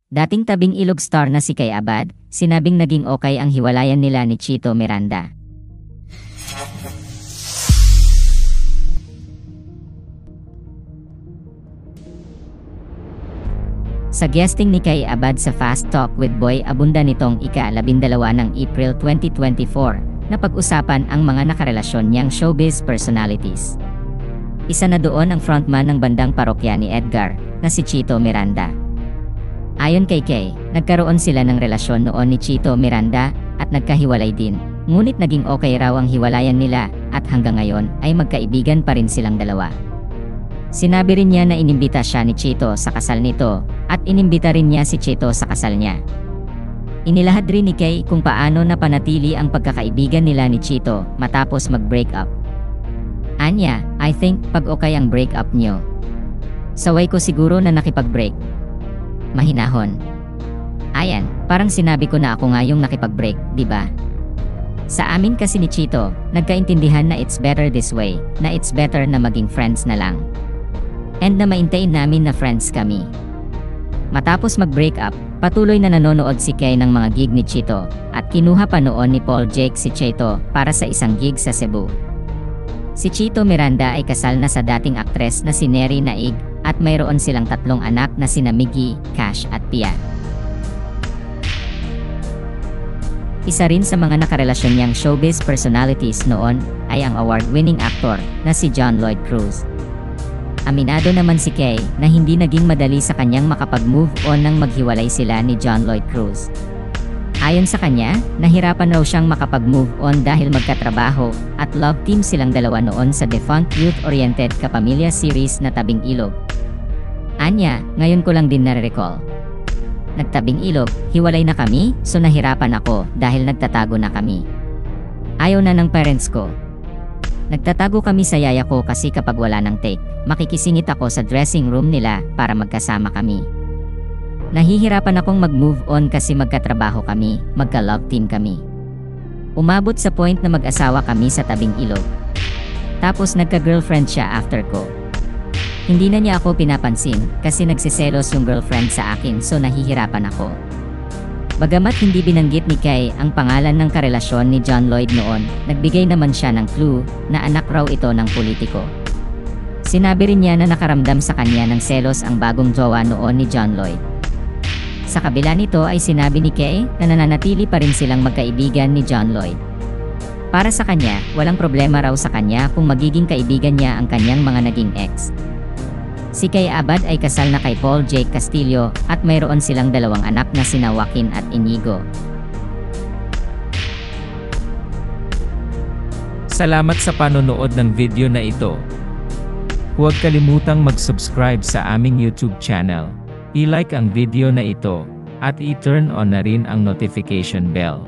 Dating tabing ilog star na si Kay Abad, sinabing naging okay ang hiwalayan nila ni Chito Miranda. Sa guesting ni Kay Abad sa Fast Talk with Boy Abunda nitong ika-12 ng April 2024, napag-usapan ang mga nakarelasyon niyang showbiz personalities. Isa na doon ang frontman ng bandang parokya ni Edgar, na si Chito Miranda. Ayon kay Kay, nagkaroon sila ng relasyon noon ni Chito Miranda at nagkahiwalay din, ngunit naging okay raw ang hiwalayan nila at hanggang ngayon ay magkaibigan pa rin silang dalawa. Sinabi rin niya na inimbita siya ni Chito sa kasal nito at inimbita rin niya si Chito sa kasal niya. Inilahad rin ni Kay kung paano napanatili ang pagkakaibigan nila ni Chito matapos mag-break up. Anya, I think pag okay ang break up niyo. Saway ko siguro na nakipag-break. Mahinahon. Ayan, parang sinabi ko na ako nga yung nakipag-break, di ba? Sa amin kasi ni Chito, nagkaintindihan na it's better this way, na it's better na maging friends na lang. And na maintain namin na friends kami. Matapos mag-break up, patuloy na nanonood si Kay ng mga gig ni Chito at kinuha pa noon ni Paul Jake si Chito para sa isang gig sa Cebu. Si Chito Miranda ay kasal na sa dating aktres na si Neri Naig at mayroon silang 3 anak na sina Miggy, Cash at Pia. Isa rin sa mga nakarelasyon niyang showbiz personalities noon ay ang award-winning actor na si John Lloyd Cruz. Aminado naman si Kay na hindi naging madali sa kanyang makapag-move on nang maghiwalay sila ni John Lloyd Cruz. Ayon sa kanya, nahirapan raw siyang makapag-move on dahil magkatrabaho at love team silang dalawa noon sa defunct youth-oriented kapamilya series na Tabing Ilog. Anya, ngayon ko lang din nare-recall. Nagtabing ilog, hiwalay na kami, so nahirapan ako dahil nagtatago na kami. Ayaw na ng parents ko. Nagtatago kami sa yaya ko kasi kapag wala ng take, makikisingit ako sa dressing room nila para magkasama kami. Nahihirapan akong mag-move on kasi magkatrabaho kami, magka-love team kami. Umabot sa point na mag-asawa kami sa tabing ilog. Tapos nagka-girlfriend siya after ko. Hindi na niya ako pinapansin kasi nagsiselos yung girlfriend sa akin so nahihirapan ako. Bagamat hindi binanggit ni Kay ang pangalan ng karelasyon ni John Lloyd noon, nagbigay naman siya ng clue na anak raw ito ng politiko. Sinabi rin niya na nakaramdam sa kanya ng selos ang bagong jowa noon ni John Lloyd. Sa kabila nito ay sinabi ni Kay na nananatili pa rin silang magkaibigan ni John Lloyd. Para sa kanya, walang problema raw sa kanya kung magiging kaibigan niya ang kanyang mga naging ex. Si Kay Abad ay kasal na kay Paul Jake Castillo at mayroon silang 2 anak na sina Joaquin at Inigo. Salamat sa panonood ng video na ito. Huwag kalimutang mag-subscribe sa aming YouTube channel, i-like ang video na ito, at i-turn on na rin ang notification bell.